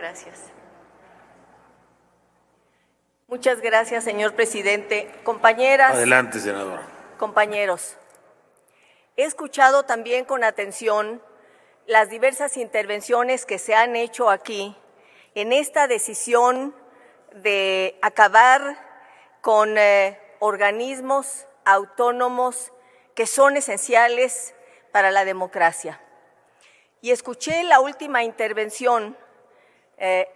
Gracias. Muchas gracias, señor presidente. Compañeras. Adelante, senadora. Compañeros, he escuchado también con atención las diversas intervenciones que se han hecho aquí en esta decisión de acabar con organismos autónomos que son esenciales para la democracia. Y escuché la última intervención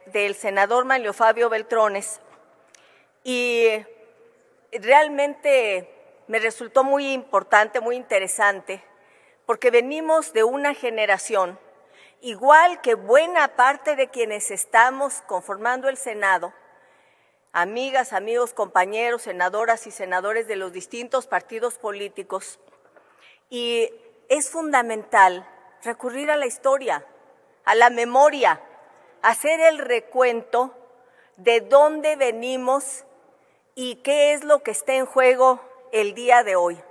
del senador Manlio Fabio Beltrones y realmente me resultó muy importante, muy interesante, porque venimos de una generación, igual que buena parte de quienes estamos conformando el Senado, amigas, amigos, compañeros, senadoras y senadores de los distintos partidos políticos, y es fundamental recurrir a la historia, a la memoria, hacer el recuento de dónde venimos y qué es lo que está en juego el día de hoy.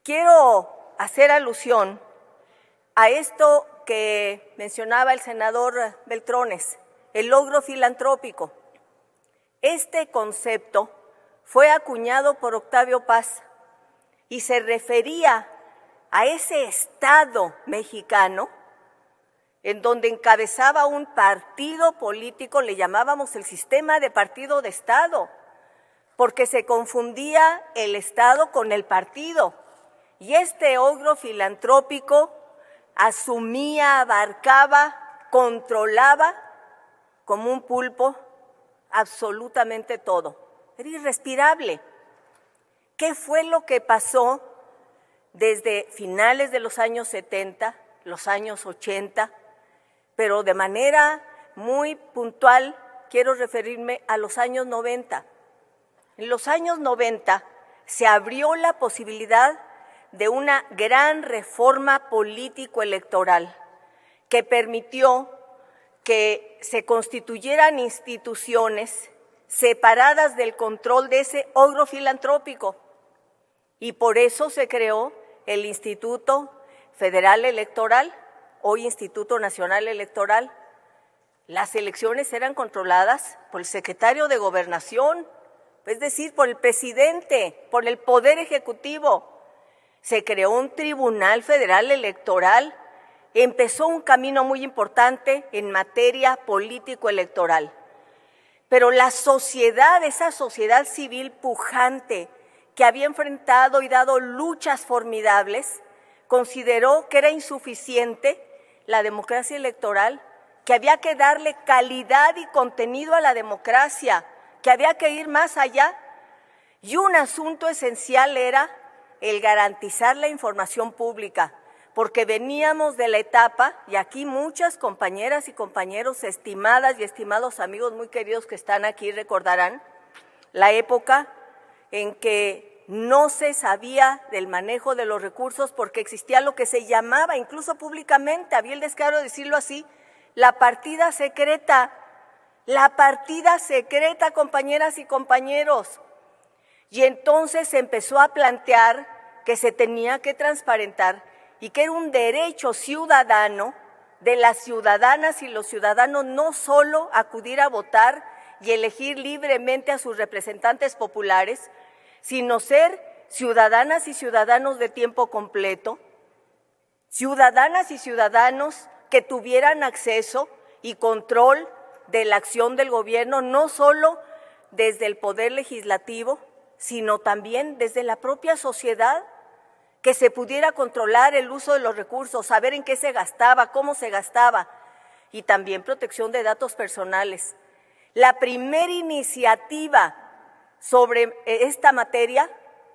Quiero hacer alusión a esto que mencionaba el senador Beltrones, el logro filantrópico. Este concepto fue acuñado por Octavio Paz y se refería a ese Estado mexicano en donde encabezaba un partido político, le llamábamos el sistema de partido de Estado, porque se confundía el Estado con el partido. Y este ogro filantrópico asumía, abarcaba, controlaba como un pulpo absolutamente todo. Era irrespirable. ¿Qué fue lo que pasó desde finales de los años 70, los años 80? Pero de manera muy puntual quiero referirme a los años 90. En los años 90 se abrió la posibilidad de una gran reforma político-electoral que permitió que se constituyeran instituciones separadas del control de ese ogro filantrópico. Y por eso se creó el Instituto Federal Electoral, hoy Instituto Nacional Electoral. Las elecciones eran controladas por el secretario de Gobernación, es decir, por el presidente, por el Poder Ejecutivo. Se creó un Tribunal Federal Electoral, empezó un camino muy importante en materia político-electoral. Pero la sociedad, esa sociedad civil pujante que había enfrentado y dado luchas formidables, consideró que era insuficiente la democracia electoral, que había que darle calidad y contenido a la democracia, que había que ir más allá. Y un asunto esencial era el garantizar la información pública, porque veníamos de la etapa, y aquí muchas compañeras y compañeros, estimadas y estimados amigos muy queridos que están aquí recordarán, la época en que no se sabía del manejo de los recursos porque existía lo que se llamaba, incluso públicamente, había el descaro de decirlo así, la partida secreta. La partida secreta, compañeras y compañeros. Y entonces se empezó a plantear que se tenía que transparentar y que era un derecho ciudadano de las ciudadanas y los ciudadanos no solo acudir a votar y elegir libremente a sus representantes populares, sino ser ciudadanas y ciudadanos de tiempo completo, ciudadanas y ciudadanos que tuvieran acceso y control de la acción del gobierno, no solo desde el poder legislativo, sino también desde la propia sociedad, que se pudiera controlar el uso de los recursos, saber en qué se gastaba, cómo se gastaba, y también protección de datos personales. La primera iniciativa sobre esta materia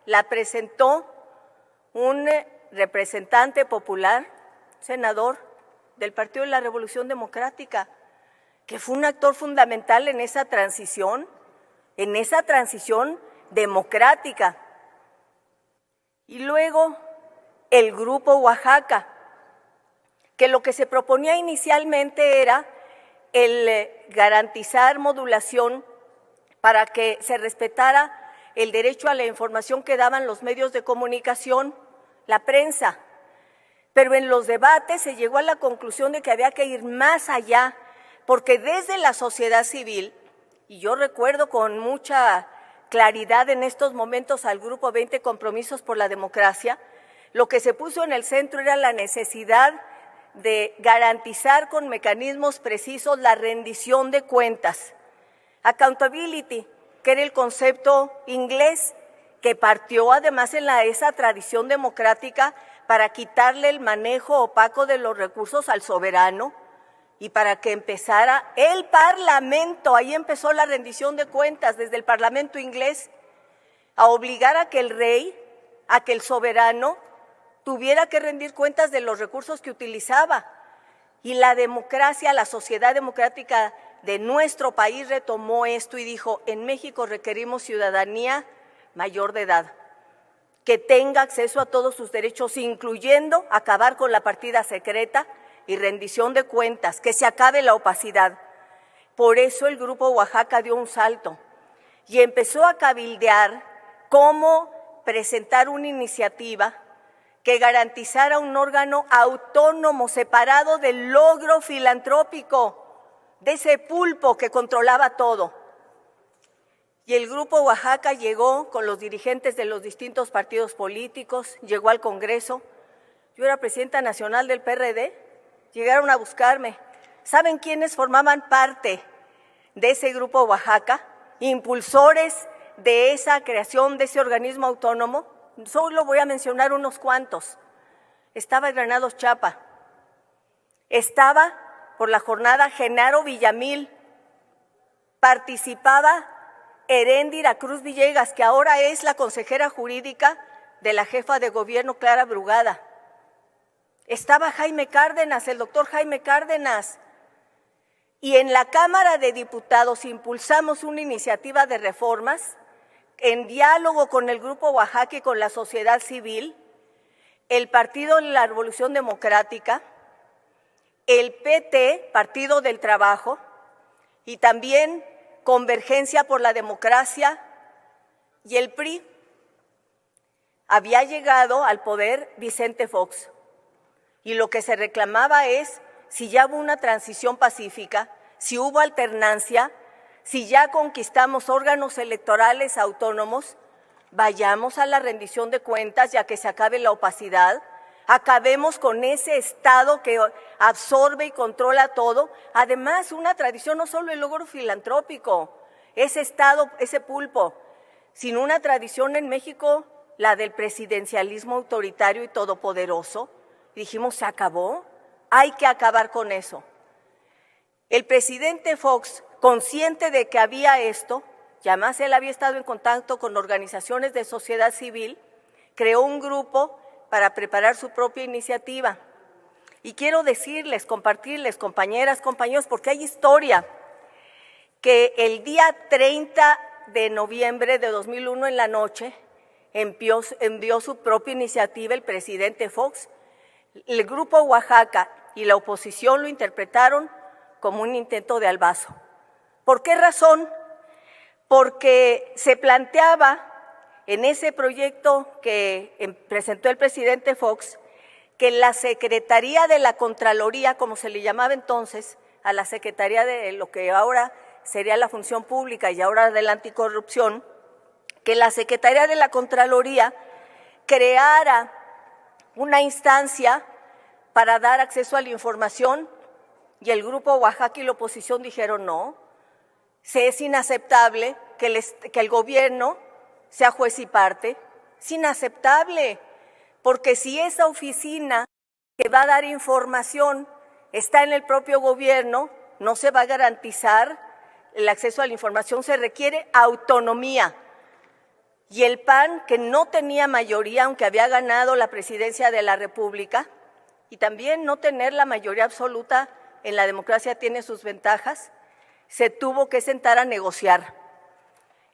la presentó un representante popular, senador del Partido de la Revolución Democrática, que fue un actor fundamental en esa transición democrática. Y luego el Grupo Oaxaca, que lo que se proponía inicialmente era el garantizar modulación para que se respetara el derecho a la información que daban los medios de comunicación, la prensa. Pero en los debates se llegó a la conclusión de que había que ir más allá porque desde la sociedad civil, y yo recuerdo con mucha claridad en estos momentos al Grupo 20 Compromisos por la Democracia, lo que se puso en el centro era la necesidad de garantizar con mecanismos precisos la rendición de cuentas. Accountability, que era el concepto inglés que partió además en esa tradición democrática para quitarle el manejo opaco de los recursos al soberano y para que empezara el Parlamento, ahí empezó la rendición de cuentas desde el Parlamento inglés, a obligar a que el rey, a que el soberano tuviera que rendir cuentas de los recursos que utilizaba. Y la democracia, la sociedad democrática de nuestro país retomó esto y dijo, en México requerimos ciudadanía mayor de edad, que tenga acceso a todos sus derechos, incluyendo acabar con la partida secreta y rendición de cuentas, que se acabe la opacidad. Por eso el Grupo Oaxaca dio un salto y empezó a cabildear cómo presentar una iniciativa que garantizara un órgano autónomo, separado del logro filantrópico, de ese pulpo que controlaba todo. Y el Grupo Oaxaca llegó con los dirigentes de los distintos partidos políticos, llegó al Congreso. Yo era presidenta nacional del PRD, llegaron a buscarme. ¿Saben quiénes formaban parte de ese Grupo Oaxaca? Impulsores de esa creación de ese organismo autónomo. Solo voy a mencionar unos cuantos. Estaba Granados Chapa, estaba por la jornada Genaro Villamil, participaba Heréndira Cruz Villegas, que ahora es la consejera jurídica de la jefa de gobierno Clara Brugada. Estaba Jaime Cárdenas, el doctor Jaime Cárdenas. Y en la Cámara de Diputados impulsamos una iniciativa de reformas en diálogo con el Grupo Oaxaca y con la sociedad civil, el Partido de la Revolución Democrática, el PT, Partido del Trabajo, y también Convergencia por la Democracia y el PRI. Había llegado al poder Vicente Fox y lo que se reclamaba es si ya hubo una transición pacífica, si hubo alternancia, si ya conquistamos órganos electorales autónomos, vayamos a la rendición de cuentas ya que se acabe la opacidad, acabemos con ese Estado que absorbe y controla todo. Además, una tradición, no solo el logro filantrópico, ese Estado, ese pulpo, sino una tradición en México, la del presidencialismo autoritario y todopoderoso. Dijimos, se acabó, hay que acabar con eso. El presidente Fox, consciente de que había esto, y además él había estado en contacto con organizaciones de sociedad civil, creó un grupo para preparar su propia iniciativa. Y quiero decirles, compartirles, compañeras, compañeros, porque hay historia, que el día 30 de noviembre de 2001 en la noche envió su propia iniciativa el presidente Fox. El Grupo Oaxaca y la oposición lo interpretaron como un intento de albazo. ¿Por qué razón? Porque se planteaba en ese proyecto que presentó el presidente Fox, que la Secretaría de la Contraloría, como se le llamaba entonces, a la Secretaría de lo que ahora sería la Función Pública y ahora de la Anticorrupción, que la Secretaría de la Contraloría creara una instancia para dar acceso a la información, y el Grupo Oaxaca y la oposición dijeron no, es inaceptable que el gobierno sea juez y parte, es inaceptable, porque si esa oficina que va a dar información está en el propio gobierno, no se va a garantizar el acceso a la información, se requiere autonomía. Y el PAN, que no tenía mayoría, aunque había ganado la presidencia de la República, y también no tener la mayoría absoluta en la democracia tiene sus ventajas, se tuvo que sentar a negociar.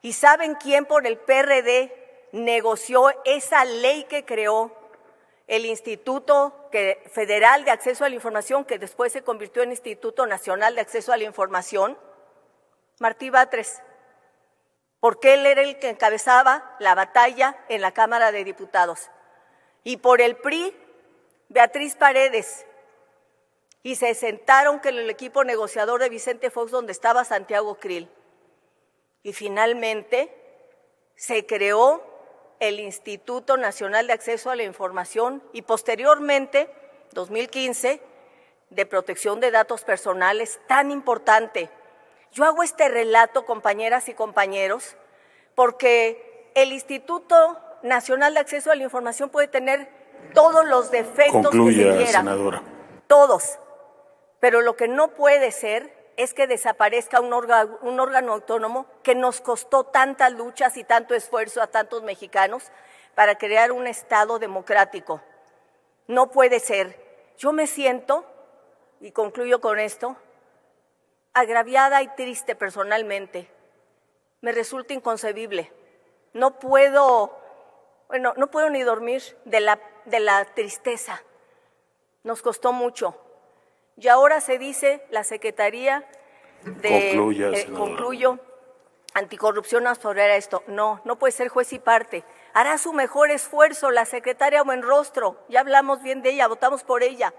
¿Y saben quién por el PRD negoció esa ley que creó el Instituto Federal de Acceso a la Información, que después se convirtió en Instituto Nacional de Acceso a la Información? Martí Batres, porque él era el que encabezaba la batalla en la Cámara de Diputados. Y por el PRI, Beatriz Paredes, y se sentaron con el equipo negociador de Vicente Fox, donde estaba Santiago Krill. Y finalmente se creó el Instituto Nacional de Acceso a la Información y posteriormente, 2015, de Protección de Datos Personales, tan importante. Yo hago este relato, compañeras y compañeros, porque el Instituto Nacional de Acceso a la Información puede tener todos los defectos que se quieran. Senadora. Todos. Pero lo que no puede ser es que desaparezca un órgano autónomo que nos costó tantas luchas y tanto esfuerzo a tantos mexicanos para crear un Estado democrático. No puede ser. Yo me siento, y concluyo con esto, agraviada y triste personalmente. Me resulta inconcebible. No puedo ni dormir de la tristeza. Nos costó mucho. Y ahora se dice la Secretaría de concluyo, Anticorrupción absorberá esto. No puede ser juez y parte. Hará su mejor esfuerzo la secretaria Buenrostro. Ya hablamos bien de ella, votamos por ella.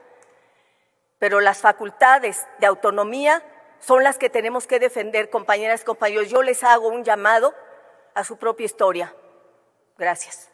Pero las facultades de autonomía son las que tenemos que defender, compañeras y compañeros. Yo les hago un llamado a su propia historia. Gracias.